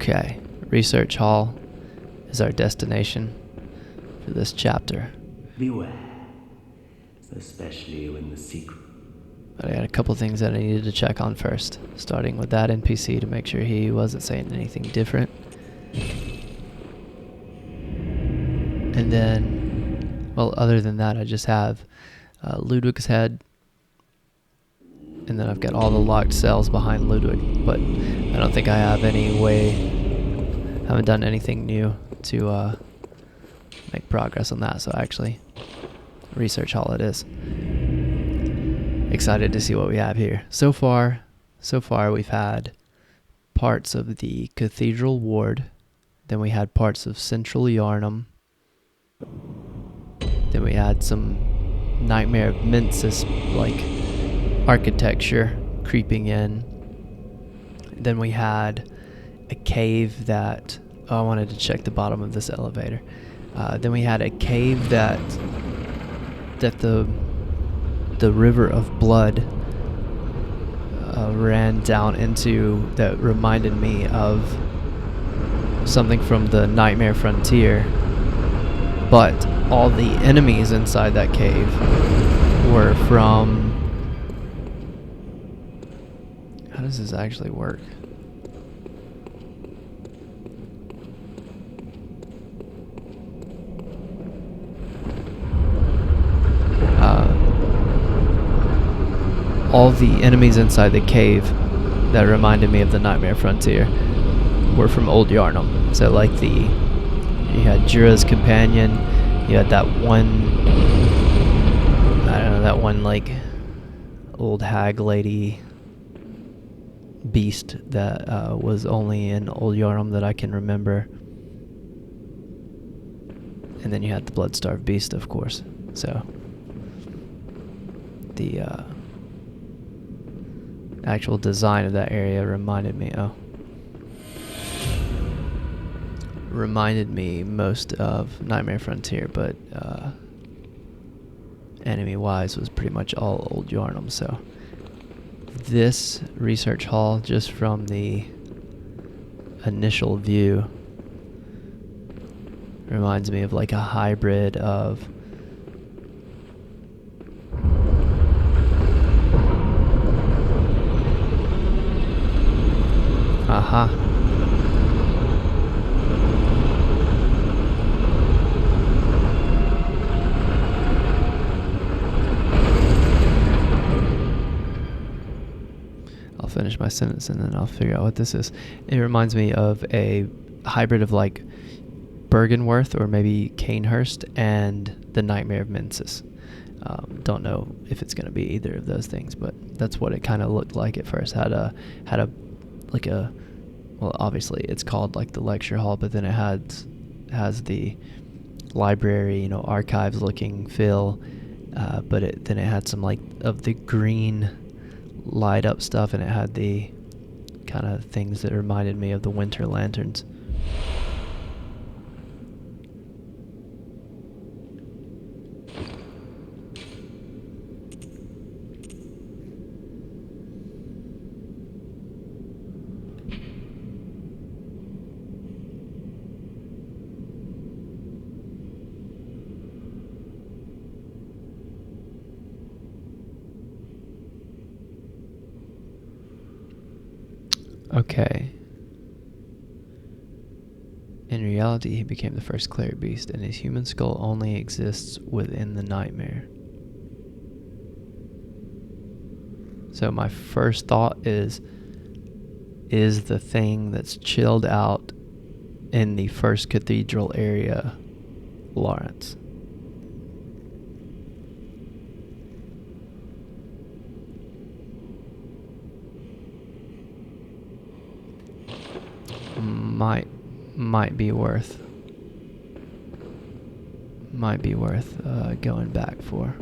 Okay, research hall is our destination for this chapter. Beware, especially when the secret. But I had a couple things that I needed to check on first, starting with that NPC to make sure he wasn't saying anything different. And then, well, other than that, I just have Ludwig's head, and then I've got all the locked cells behind Ludwig, but I don't think I have any way, haven't done anything new to make progress on that, so actually, research hall it is. Excited to see what we have here. So far we've had parts of the Cathedral Ward, then we had parts of Central Yarnum, then we had some Nightmare of Mensis like architecture creeping in. Then we had a cave that I wanted to check the bottom of this elevator. Then we had a cave that the river of blood ran down into, that reminded me of something from the Nightmare Frontier, but all the enemies inside that cave were from... How does this actually work? All the enemies inside the cave that reminded me of the Nightmare Frontier were from Old Yarnum. So like you had Jura's companion, you had that one, I don't know, that one like old hag lady beast that was only in Old Yarnum that I can remember. And then you had the blood-starved beast, of course. So the actual design of that area reminded me most of Nightmare Frontier, but enemy-wise was pretty much all Old Yarnum. So this research hall, just from the initial view, reminds me of like a hybrid of I'll finish my sentence and then I'll figure out what this is. It reminds me of a hybrid of like Bergenworth or maybe Canehurst and the Nightmare of Mensis. Don't know if it's going to be either of those things, but that's what it kind of looked like at first. Had a well, obviously it's called like the lecture hall, but then it has the library, archives looking feel, but then it had some like of the green light up stuff, and it had the kind of things that reminded me of the winter lanterns. Okay. In reality, he became the first cleric beast, and his human skull only exists within the nightmare. So my first thought is the thing that's chilled out in the first cathedral area Laurence? Might be worth going back for.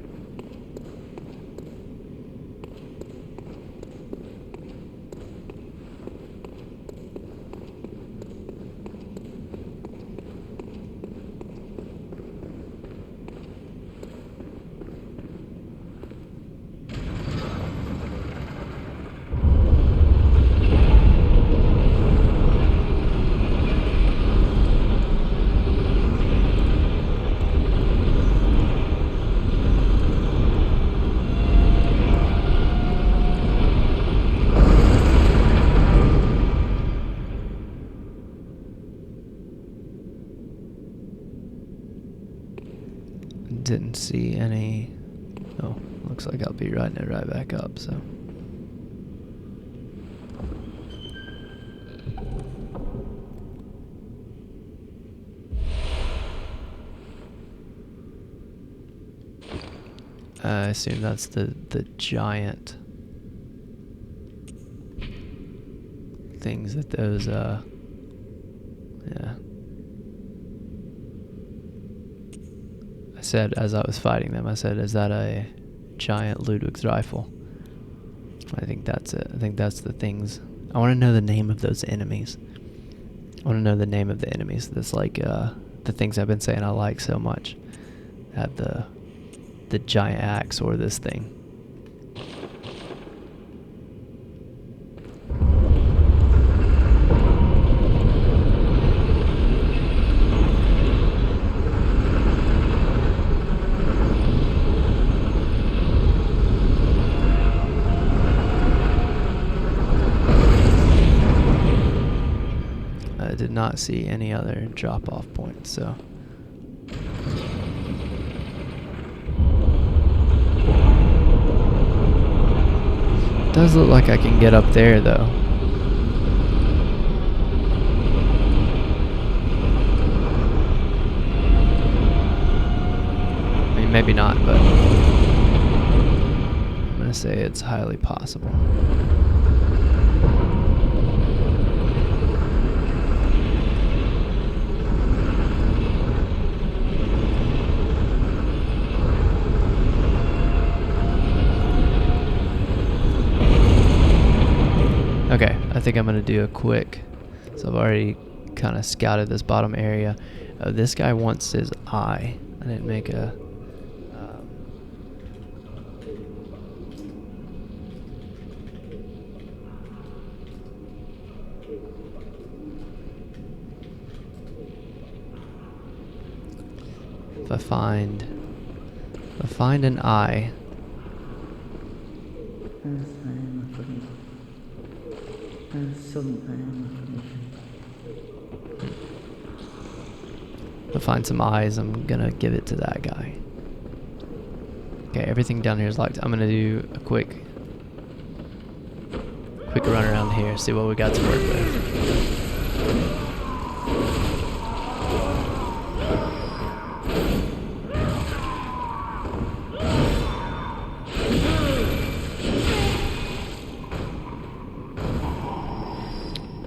didn't see any. Oh, looks like I'll be riding it right back up, so. I assume that's the giant things that those, yeah. I said, as I was fighting them, I said, is that a giant Ludwig's rifle? I think that's it. I think that's the things. I want to know the name of those enemies. I want to know the name of the enemies. That's like, the things I've been saying I like so much. Have the giant axe or this thing. I did not see any other drop-off points, so. Does look like I can get up there, though. I mean, maybe not, but I'm gonna say it's highly possible. Okay, I think I'm gonna do a quick. So I've already kind of scouted this bottom area. This guy wants his eye. I didn't make a. If I find an eye. If I find some eyes, I'm gonna give it to that guy. Okay, everything down here is locked. I'm gonna do a quick run around here, see what we got to work with.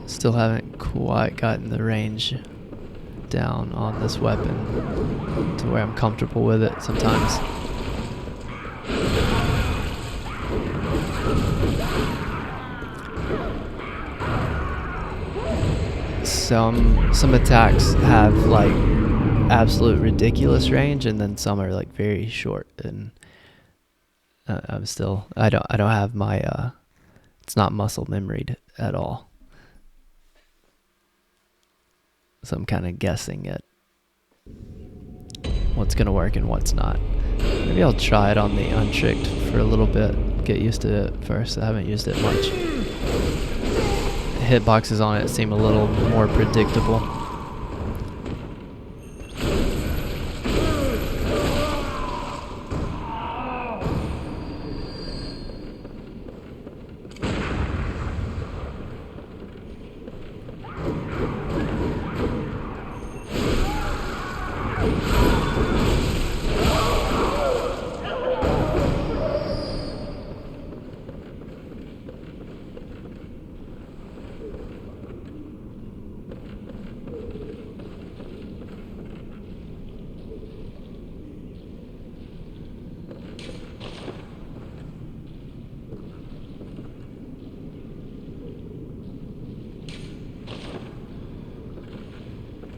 Still haven't quite gotten the range down on this weapon to where I'm comfortable with it sometimes. Some attacks have like absolute ridiculous range, and then some are like very short, and I don't have my it's not muscle memoried at all. So I'm kind of guessing at what's going to work and what's not. Maybe I'll try it on the untricked for a little bit, get used to it first. I haven't used it much. The hitboxes on it seem a little more predictable.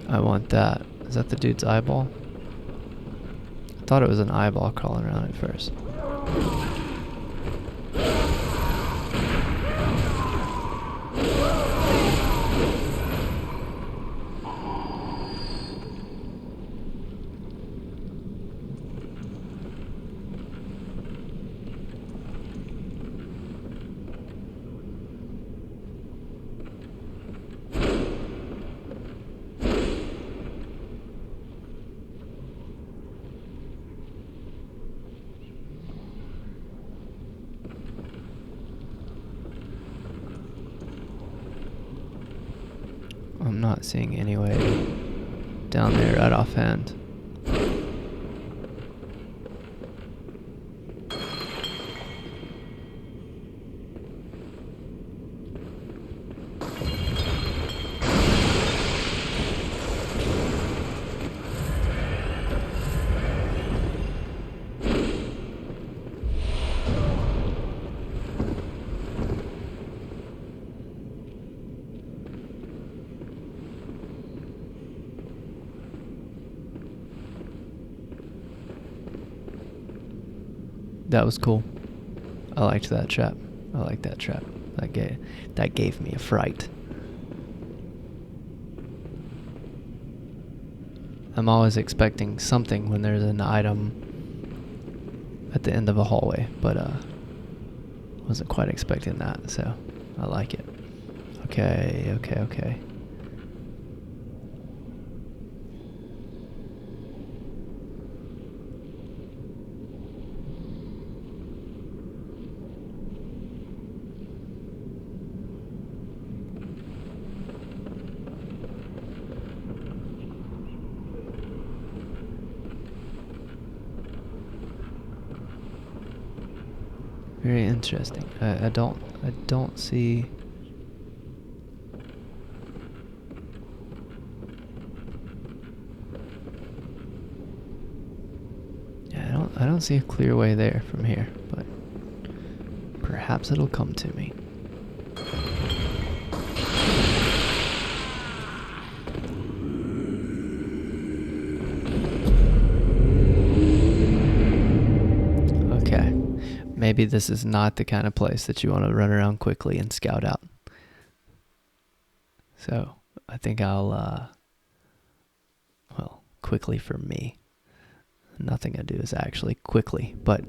I want that. Is that the dude's eyeball? I thought it was an eyeball crawling around at first. I'm not seeing any way down there right offhand. That was cool. I liked that trap. I like that trap. That gave me a fright. I'm always expecting something when there's an item at the end of a hallway, but wasn't quite expecting that, so I like it. Okay. Very interesting. I don't see. Yeah, I don't see a clear way there from here, but perhaps it'll come to me. Okay. Maybe this is not the kind of place that you want to run around quickly and scout out. So I think I'll, quickly for me. Nothing I do is actually quickly, but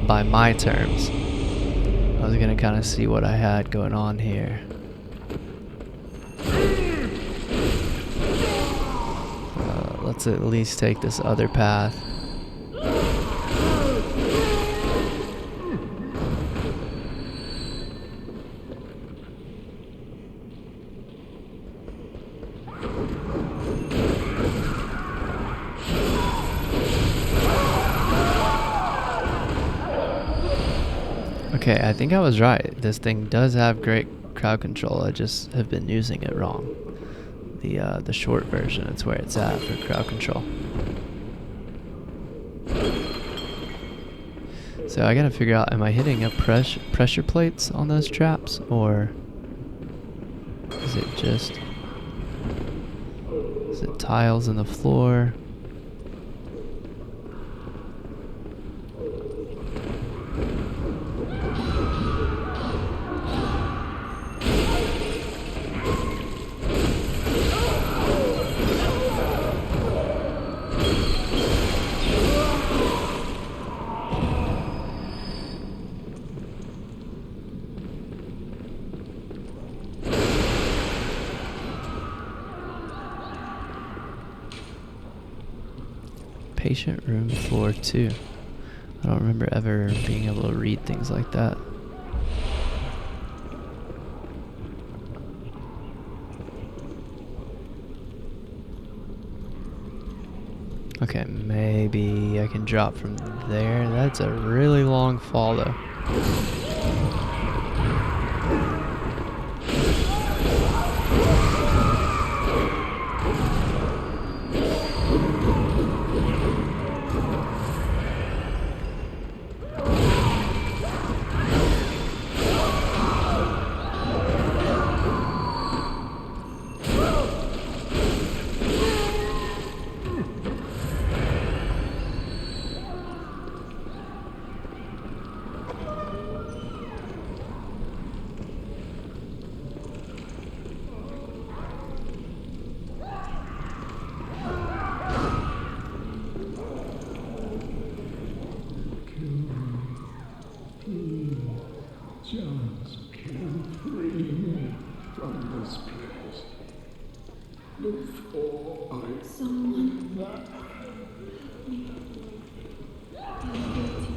by my terms, I was going to kind of see what I had going on here. Let's at least take this other path. Okay, I think I was right. This thing does have great crowd control. I just have been using it wrong. The short version, it's where it's at for crowd control. So I gotta figure out, am I hitting a pressure plates on those traps, or is it tiles in the floor? Patient room floor 2. I don't remember ever being able to read things like that. Okay, maybe I can drop from there. That's a really long fall though. Just can't free me from this place before I... Someone help me. I'm guilty.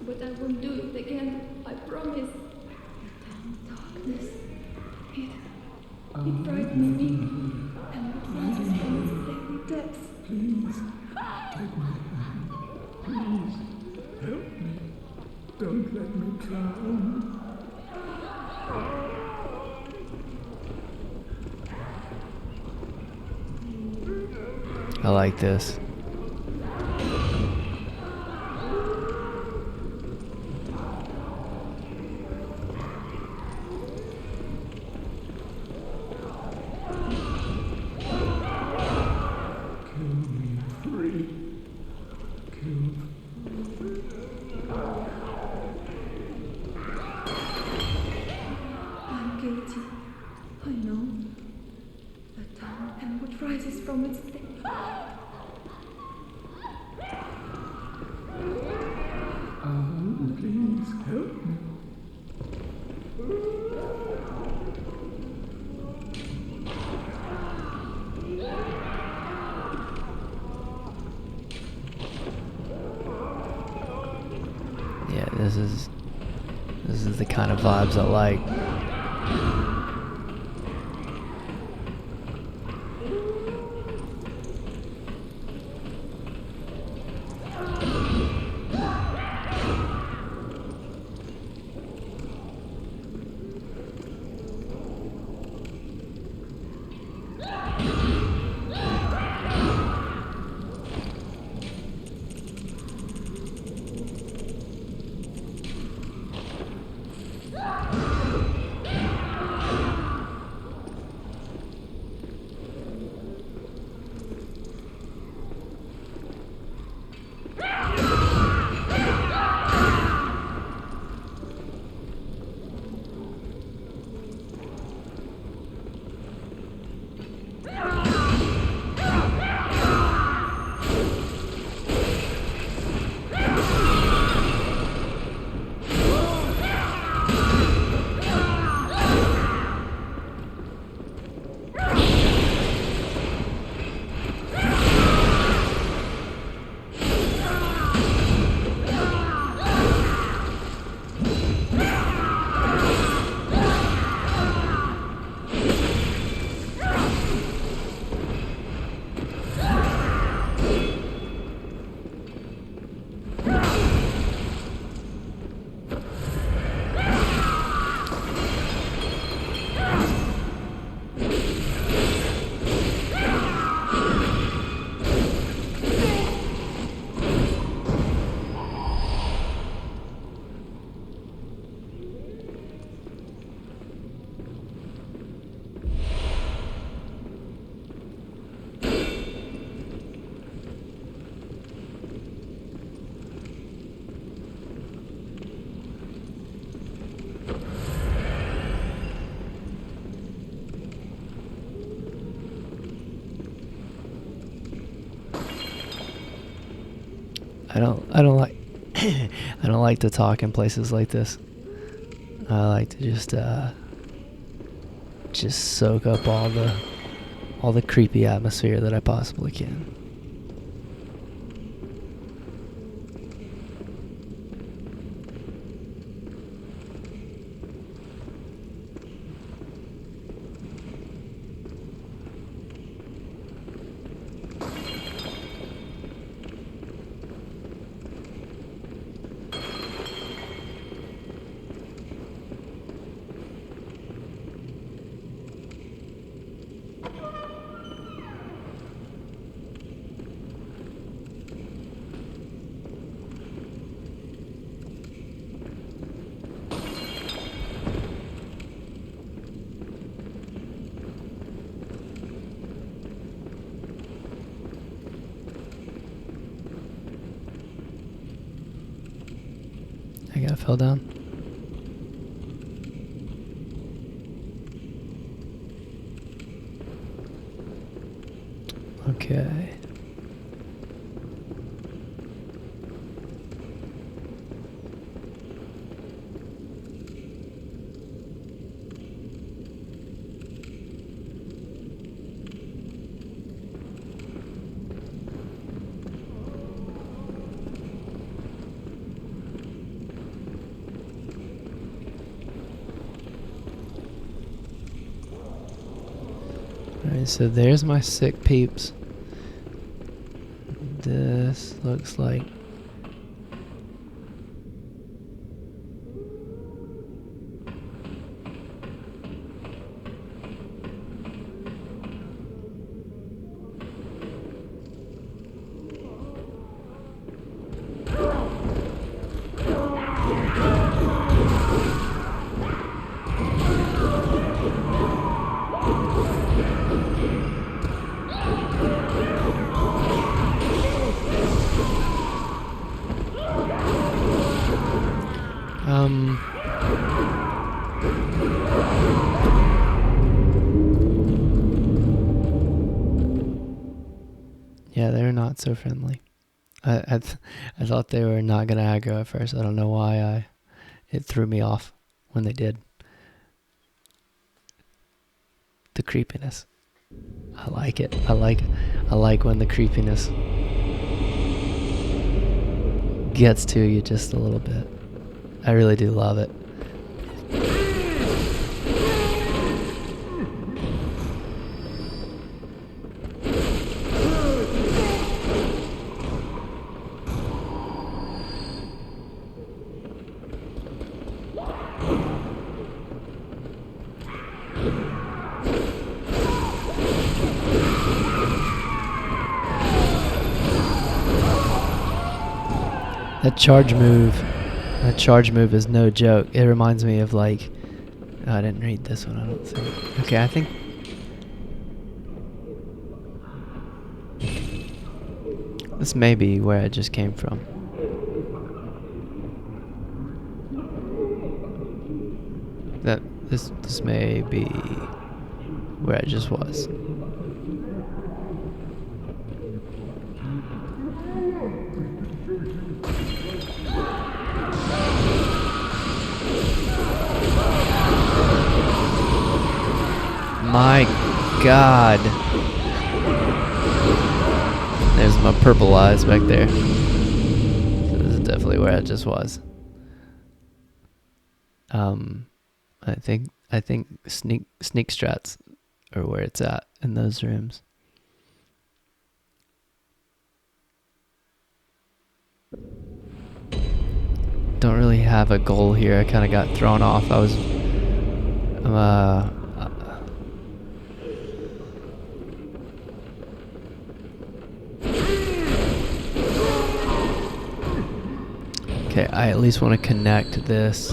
But I won't do it again. I promise. Help me. And what rises from its deadly depths. Please, take my hand. Please, help me. Don't let me drown. I like this. Kill me free. Kill. I'm guilty. I know. But and what rises from its depths. Please help me. Yeah, this is the kind of vibes I like. I don't like I don't like to talk in places like this. I like to just soak up all the creepy atmosphere that I possibly can. I got fell down. Okay. Alright, so there's my sick peeps. This looks like... Yeah, they're not so friendly. I thought they were not gonna aggro at first. I don't know why it threw me off when they did. The creepiness. I like it. I like when the creepiness gets to you just a little bit. I really do love it. That charge move is no joke. It reminds me of like, oh, I didn't read this one, I don't think. Okay, I think this may be where I just came from. This may be where I just was. My God. There's my purple eyes back there. So this is definitely where I just was. I think sneak strats are where it's at in those rooms. Don't really have a goal here. I kind of got thrown off. Okay, I at least want to connect this.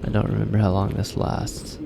I don't remember how long this lasts.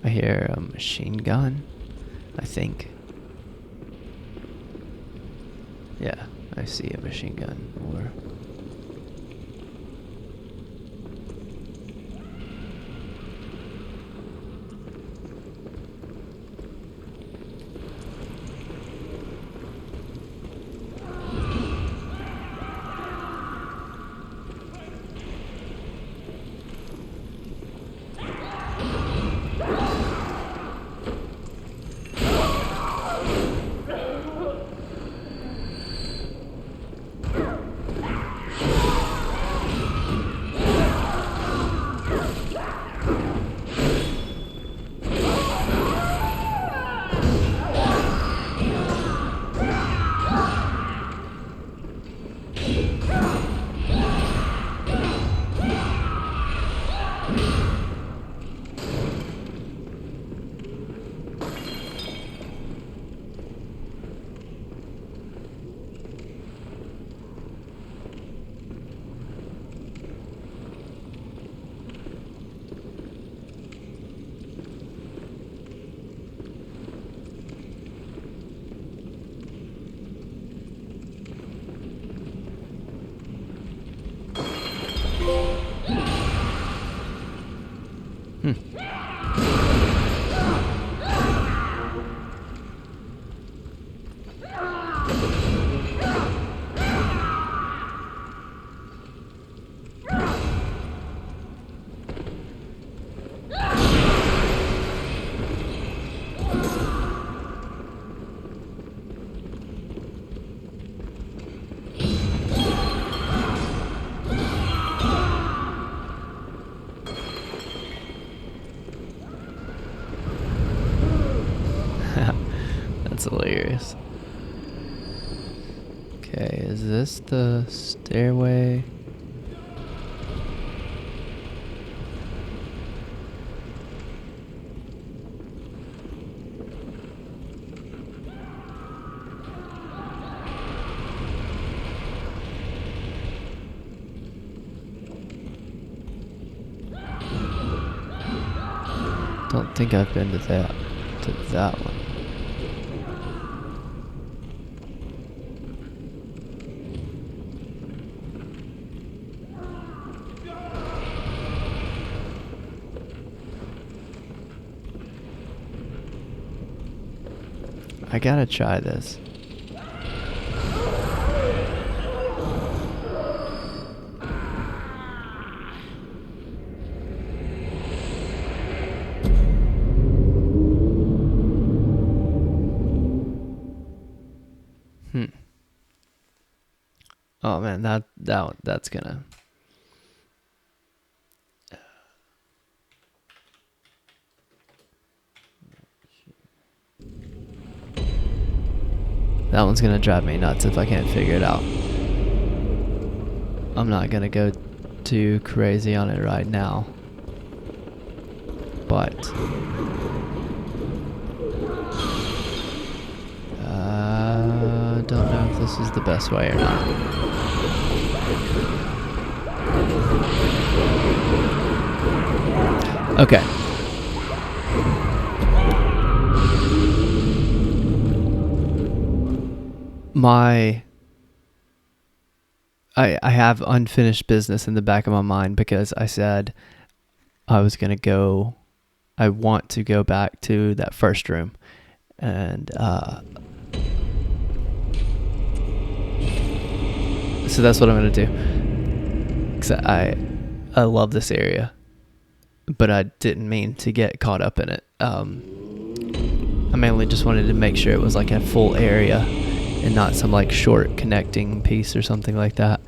I hear a machine gun, I think. Yeah, I see a machine gun. Or That's hilarious. Okay, is this the stairway? Don't think I've been to that one. I gotta try this. Oh man, that's gonna. That one's gonna drive me nuts if I can't figure it out. I'm not gonna go too crazy on it right now, but don't know if this is the best way or not. Okay. I have unfinished business in the back of my mind because I said I want to go back to that first room, and so that's what I'm gonna do. 'Cause I love this area, but I didn't mean to get caught up in it. I mainly just wanted to make sure it was like a full area and not some like short connecting piece or something like that.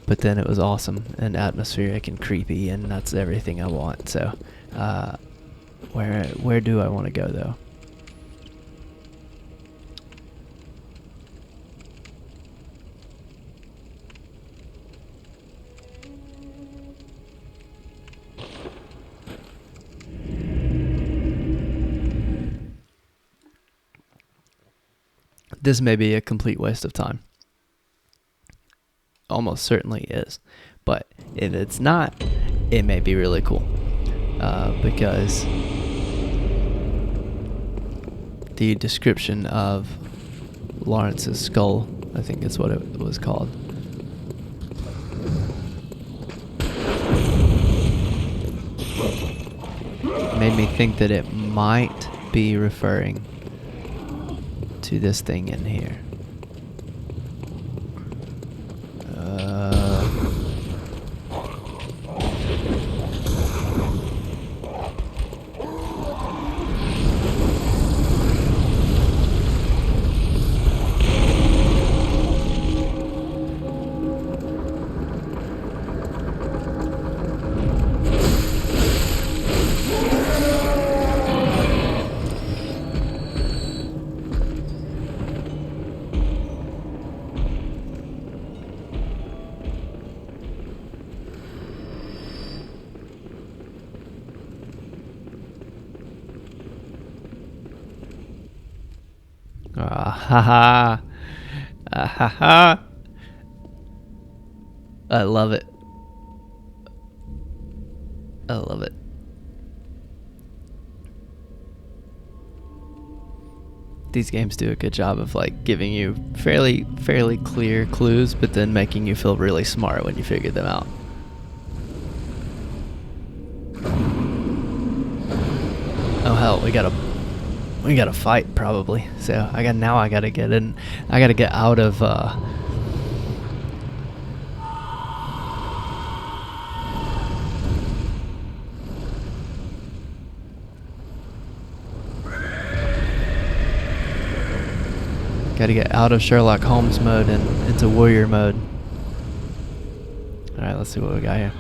But then it was awesome and atmospheric and creepy, and that's everything I want. So where do I want to go though? This may be a complete waste of time. Almost certainly is. But if it's not, it may be really cool. Because the description of Laurence's skull, I think is what it was called, made me think that it might be referring to this thing in here. Ha ha. I love it. I love it. These games do a good job of like giving you fairly clear clues, but then making you feel really smart when you figure them out. hell, we gotta fight probably. So I gotta get in. I gotta get out of. Gotta get out of Sherlock Holmes mode and into warrior mode. All right, let's see what we got here.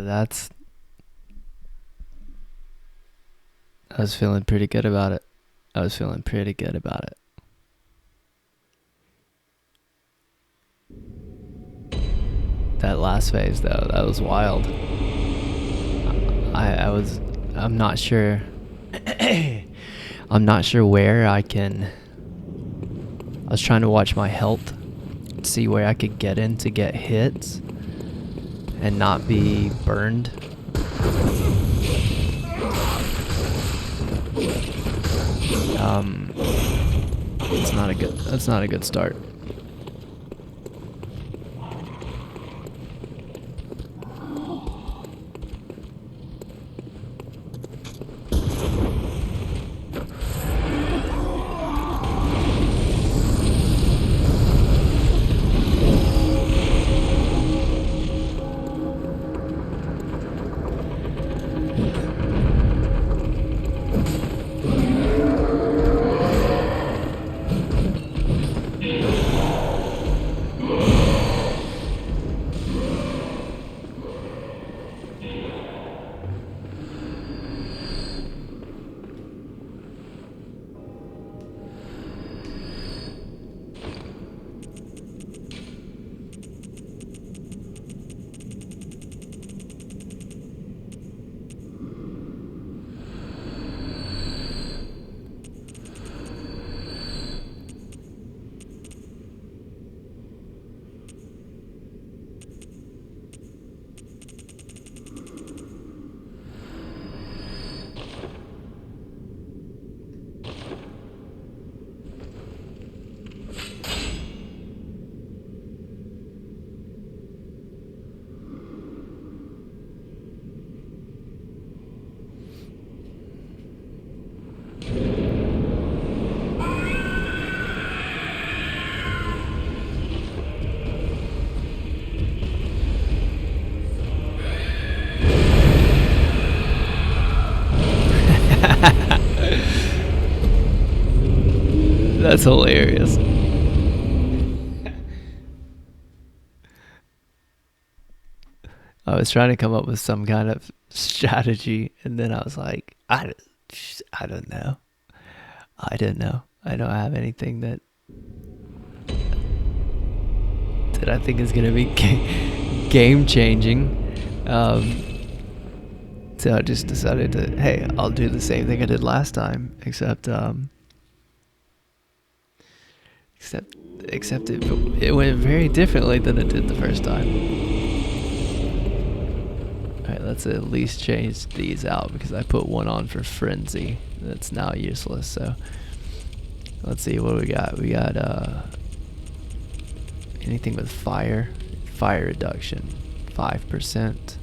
That's I was feeling pretty good about it. I was feeling pretty good about it. That last phase though, that was wild. I'm not sure. I'm not sure where I was trying to watch my health, see where I could get in to get hits and not be burned. That's not a good start. That's hilarious. I was trying to come up with some kind of strategy, and then I was like, I don't know. I don't know. I don't have anything that I think is going to be game changing. So I just decided to, hey, I'll do the same thing I did last time, except it went very differently than it did the first time. Alright, let's at least change these out because I put one on for frenzy. That's now useless, so let's see what we got. We got anything with fire reduction, 5%.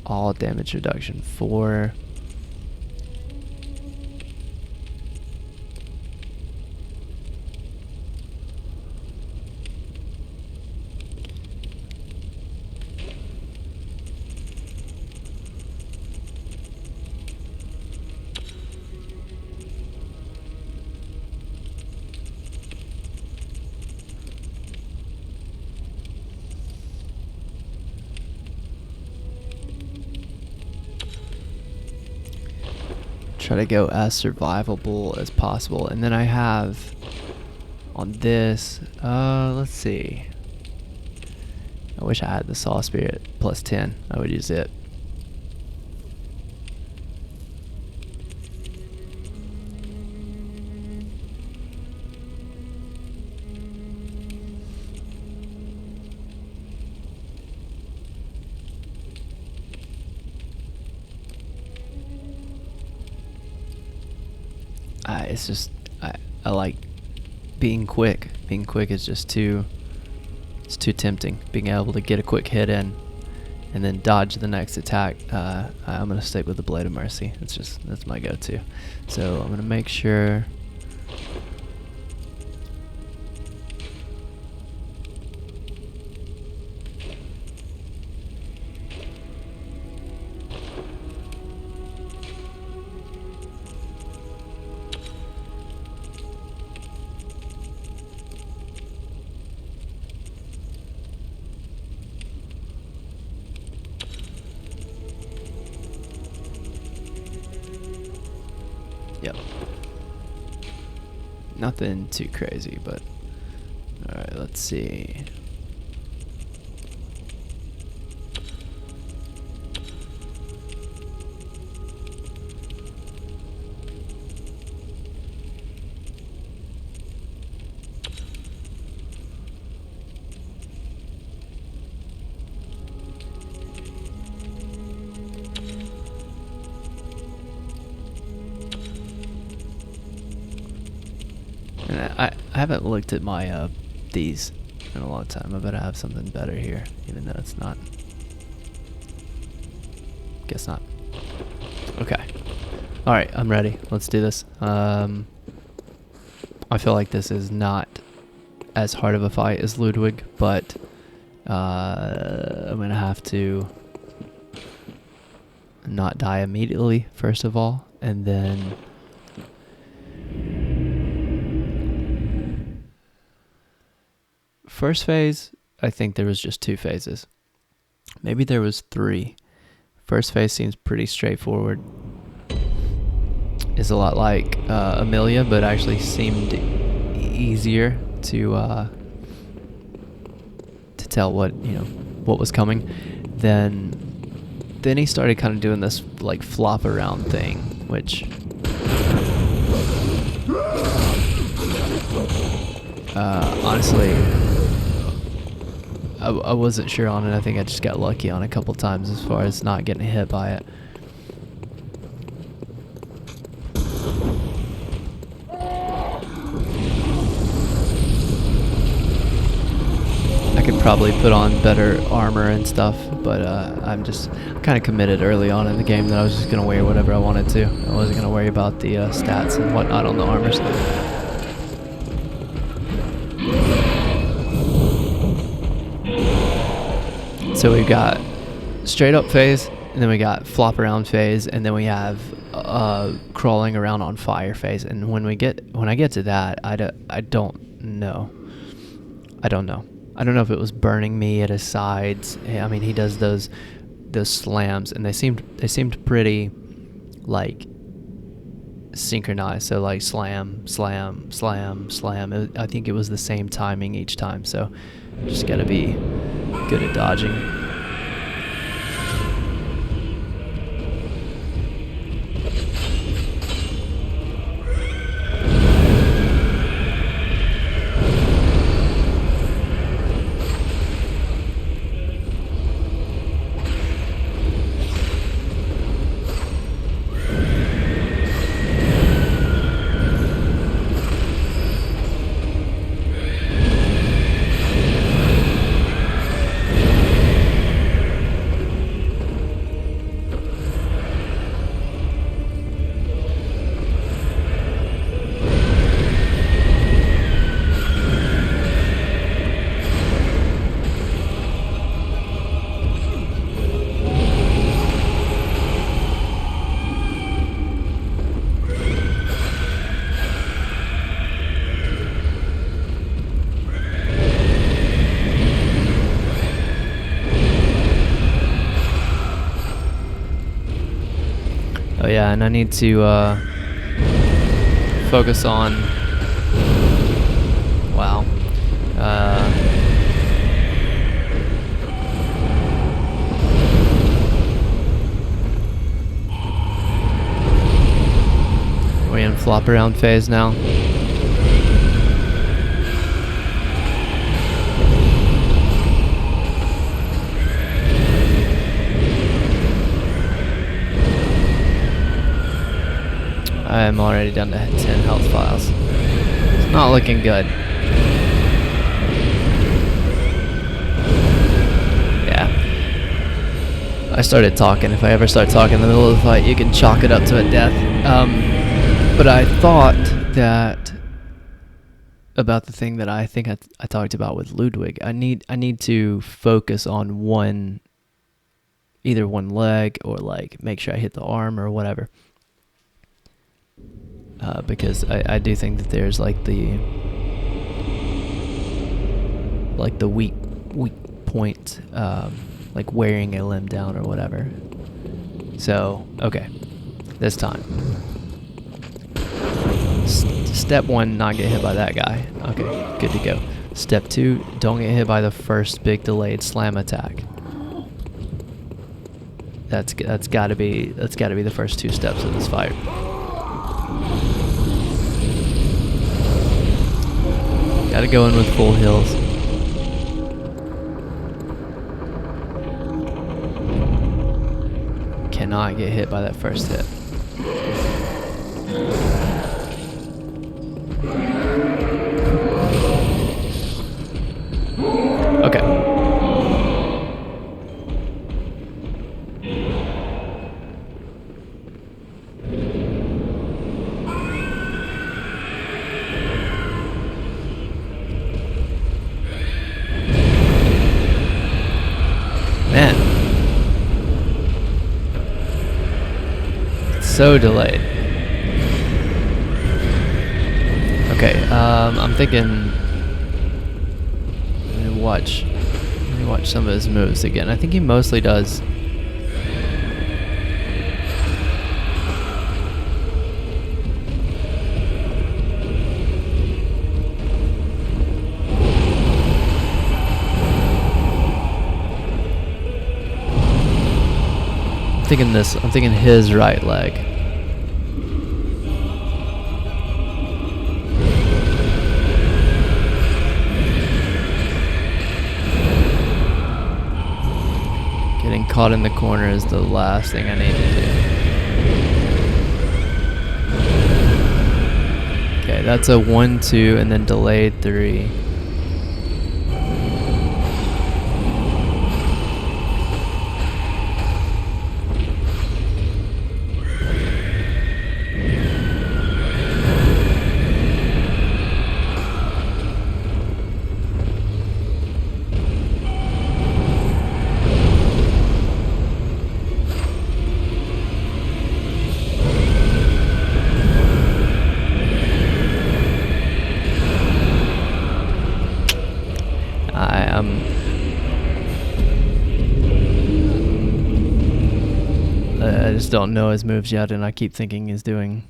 All damage reduction, 4. Try to go as survivable as possible. And then I have on this, let's see. I wish I had the Saw Spirit plus 10. I would use it. It's just, I like being quick. Being quick is just it's too tempting. Being able to get a quick hit in and then dodge the next attack. I'm going to stick with the Blade of Mercy. That's my go-to. So I'm going to make sure. Nothing too crazy, but alright, let's see. And I haven't looked at my these in a long time. I bet I have something better here, even though it's not. Guess not. Okay. Alright, I'm ready. Let's do this. I feel like this is not as hard of a fight as Ludwig, but I'm gonna have to not die immediately, first of all, and then first phase, I think there was just 2 phases. Maybe there was 3. First phase seems pretty straightforward. It's a lot like Amelia, but actually seemed easier to tell what was coming. Then he started kind of doing this like flop around thing, which honestly, I wasn't sure on it. I think I just got lucky on a couple times as far as not getting hit by it. I could probably put on better armor and stuff, but I'm kind of committed early on in the game that I was just going to wear whatever I wanted to. I wasn't going to worry about the stats and whatnot on the armors. So we've got straight up phase, and then we got flop around phase, and then we have crawling around on fire phase. And when I get to that, I don't know. I don't know if it was burning me at his sides. I mean, he does those slams, and they seemed pretty like synchronized. So like slam, slam, slam, slam. I think it was the same timing each time. So just gotta be good at dodging. Oh yeah, and I need to focus on, wow, we're in flop around phase now. I'm already down to 10 health files. It's not looking good. Yeah. I started talking. If I ever start talking in the middle of the fight, you can chalk it up to a death. But I thought that about the thing that I think I talked about with Ludwig. I need to focus on either one leg, or like make sure I hit the arm or whatever. Because I do think that there's like the weak point, like wearing a limb down or whatever. So okay, this time Step 1, not get hit by that guy. Okay, good to go. Step 2, don't get hit by the first big delayed slam attack. That's got to be the first 2 steps of this fight. Got to go in with full heals. Cannot get hit by that first hit. Okay. Man. So delayed. Okay, I'm thinking let me watch some of his moves again. I think he mostly does I'm thinking his right leg. Getting caught in the corner is the last thing I need to do. Okay, that's a 1-2 and then delayed 3. I just don't know his moves yet, and I keep thinking he's doing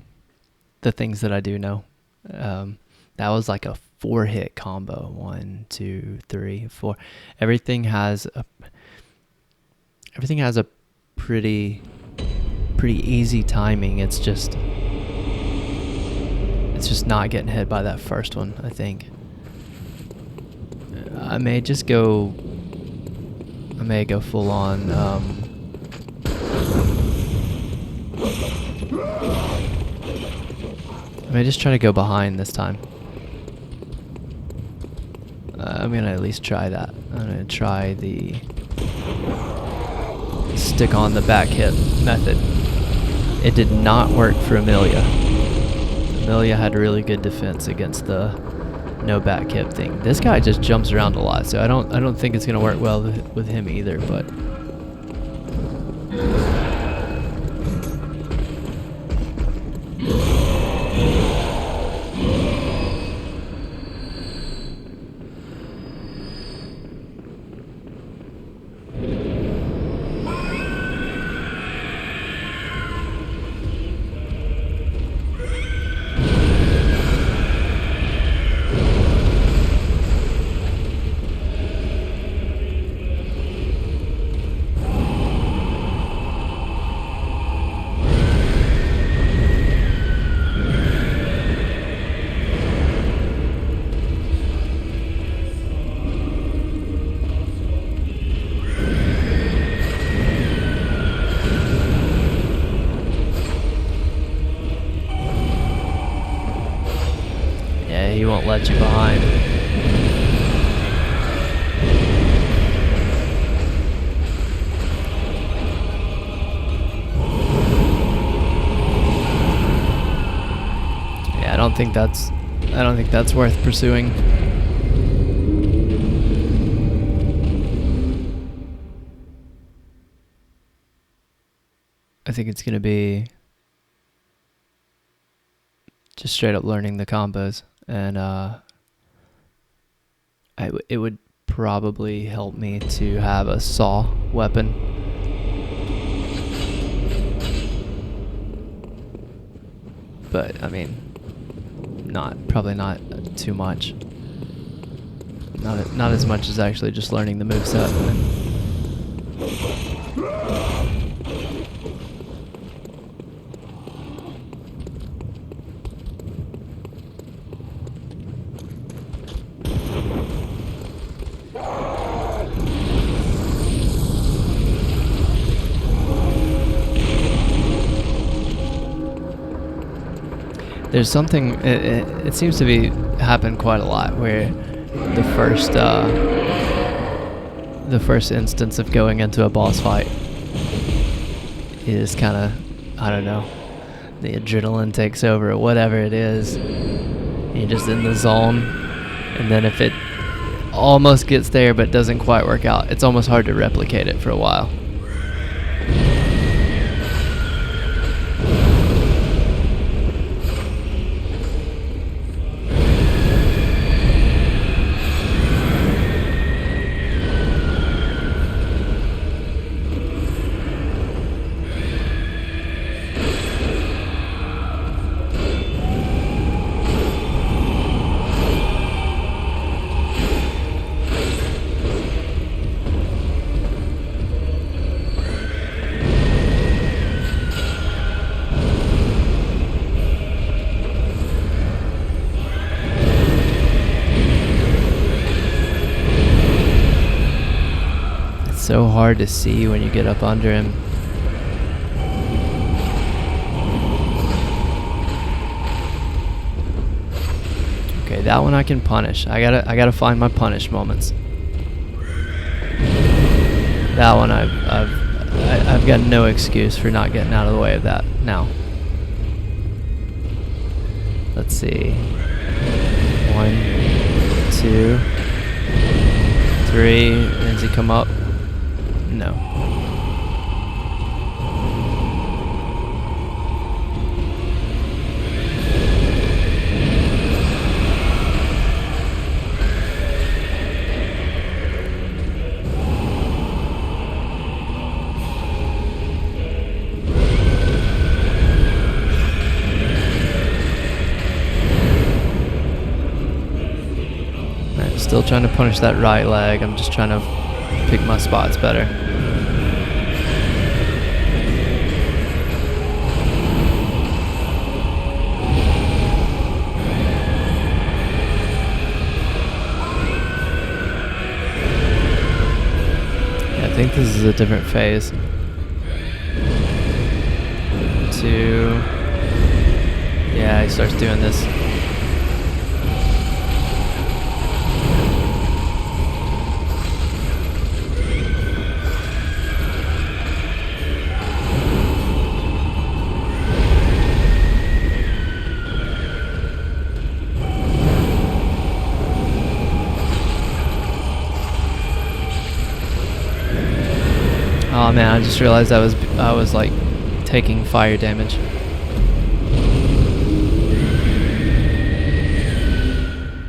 the things that I do know. That was like a 4-hit combo. 1, 2, 3, 4. Everything has a pretty easy timing. It's just not getting hit by that first one, I think. I may go full on I may just try to go behind this time. I'm gonna at least try that. I'm gonna try the stick on the back hip method. It did not work for Amelia. Amelia had really good defense against the no back hip thing. This guy just jumps around a lot, so I don't think it's gonna work well with him either, but he won't let you behind. Yeah, I don't think that's worth pursuing. I think it's gonna be just straight up learning the combos. And it would probably help me to have a saw weapon. But I mean, Probably not too much. Not as much as actually just learning the moveset. There's something, it seems to be happen quite a lot where the first instance of going into a boss fight is kind of, I don't know, the adrenaline takes over or whatever it is. You're just in the zone, and then if it almost gets there but doesn't quite work out, it's almost hard to replicate it for a while. So hard to see when you get up under him. Okay, that one I can punish. I gotta find my punish moments. That one I've got no excuse for not getting out of the way of that now. Let's see. 1, 2, 3. Does he come up? No. Alright, still trying to punish that right leg. I'm just trying to pick my spots better. I think this is a different phase. 2. Yeah, he starts doing this. Oh man, I just realized I was like taking fire damage.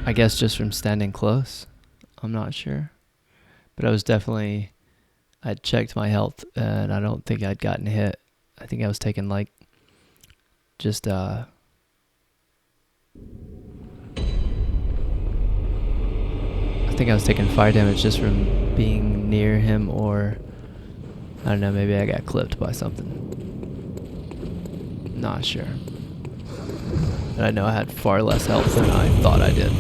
I guess just from standing close. I'm not sure. But I'd checked my health and I don't think I'd gotten hit. I think I was taking like just I think I was taking fire damage just from being near him, or I don't know, maybe I got clipped by something. Not sure. But I know I had far less health than I thought I did.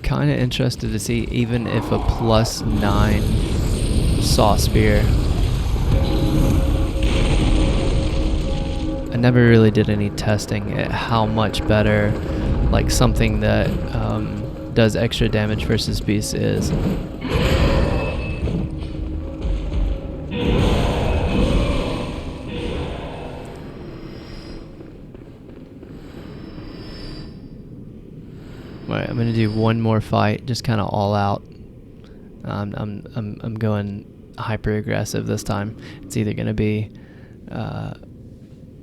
Kind of interested to see even if a +9 saw spear. I never really did any testing at how much better like something that does extra damage versus beasts is. Alright, I'm gonna do one more fight, just kind of all out. I'm going hyper aggressive this time. It's either gonna be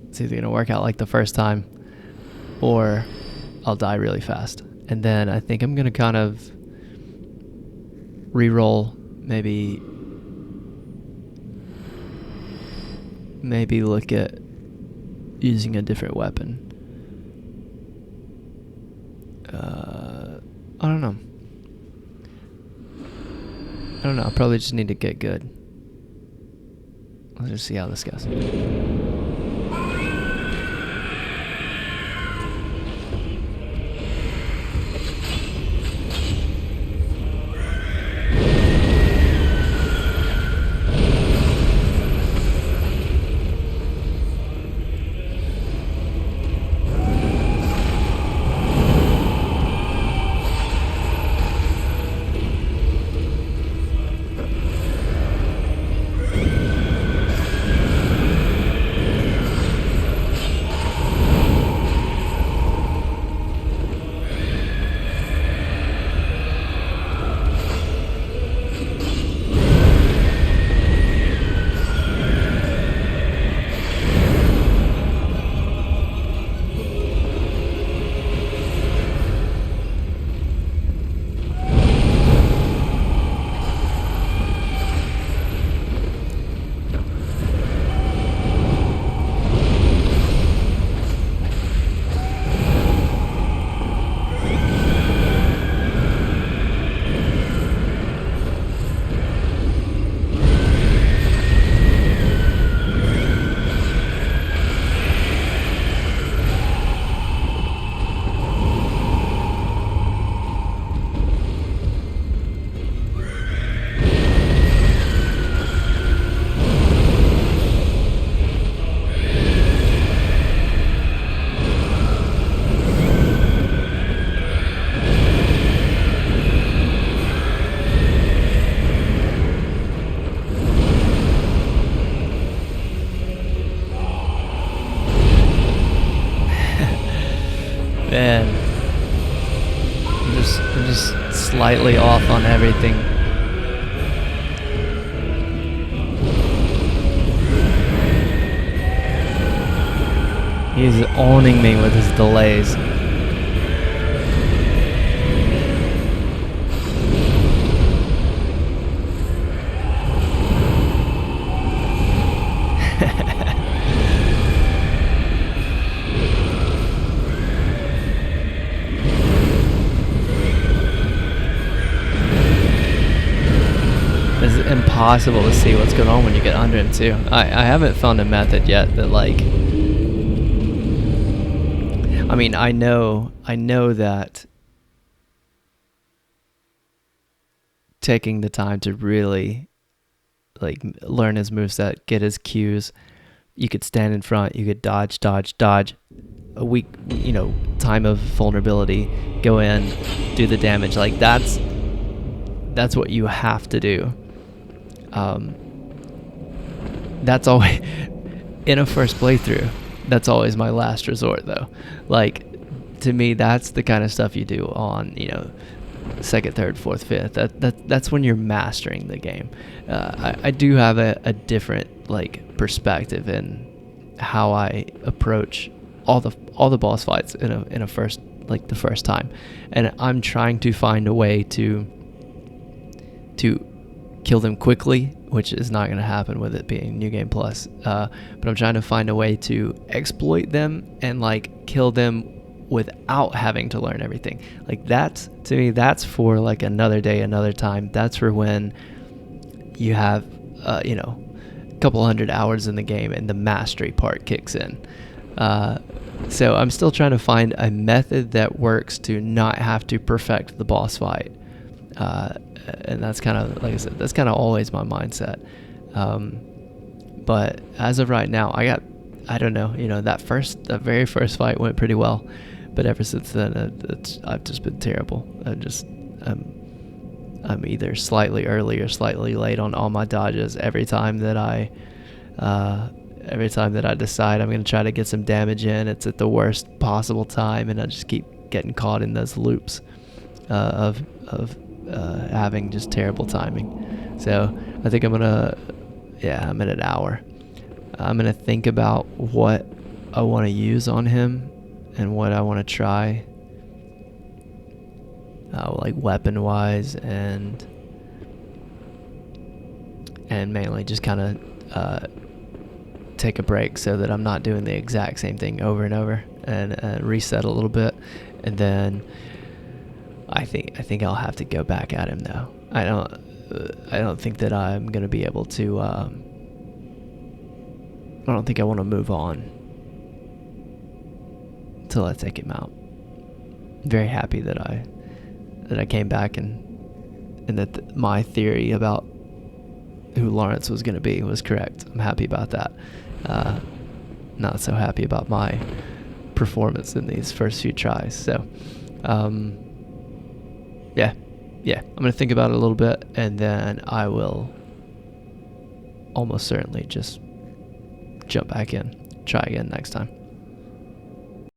it's either gonna work out like the first time, or I'll die really fast. And then I think I'm gonna kind of re-roll maybe look at using a different weapon. I don't know. I probably just need to get good. Let's just see how this goes. Man, I'm just slightly off on everything. He's owning me with his delays. It's impossible to see what's going on when you get under him too. I haven't found a method yet that, like, I mean, I know that taking the time to really, like, learn his moveset, get his cues, you could stand in front, you could dodge, a weak, time of vulnerability, go in, do the damage. Like, that's what you have to do. That's always, in a first playthrough, that's always my last resort though. Like, to me, that's the kind of stuff you do on, second, third, fourth, fifth. That's when you're mastering the game. I do have a different, like, perspective in how I approach all the boss fights in a first, like, the first time, and I'm trying to find a way to kill them quickly, which is not going to happen with it being New Game Plus. But I'm trying to find a way to exploit them and, like, kill them without having to learn everything. Like, that's, to me, that's for, like, another day, another time. That's for when you have, a couple hundred hours in the game and the mastery part kicks in. So I'm still trying to find a method that works to not have to perfect the boss fight. And that's kind of, like I said, that's kind of always my mindset. But as of right now, I don't know, that very first fight went pretty well, but ever since then, I've just been terrible. I'm either slightly early or slightly late on all my dodges every time that I decide I'm going to try to get some damage in. It's at the worst possible time, and I just keep getting caught in those loops of having just terrible timing. So I think I'm at an hour. I'm gonna think about what I want to use on him and what I want to try, like, weapon wise, and and mainly just kind of take a break so that I'm not doing the exact same thing over and over, and reset a little bit. And then I think I'll have to go back at him though. I don't think that I'm gonna be able to. I don't think I want to move on till I take him out. I'm very happy that I came back and that my theory about who Laurence was going to be was correct. I'm happy about that. Not so happy about my performance in these first few tries. So, yeah, I'm going to think about it a little bit, and then I will almost certainly just jump back in, try again next time.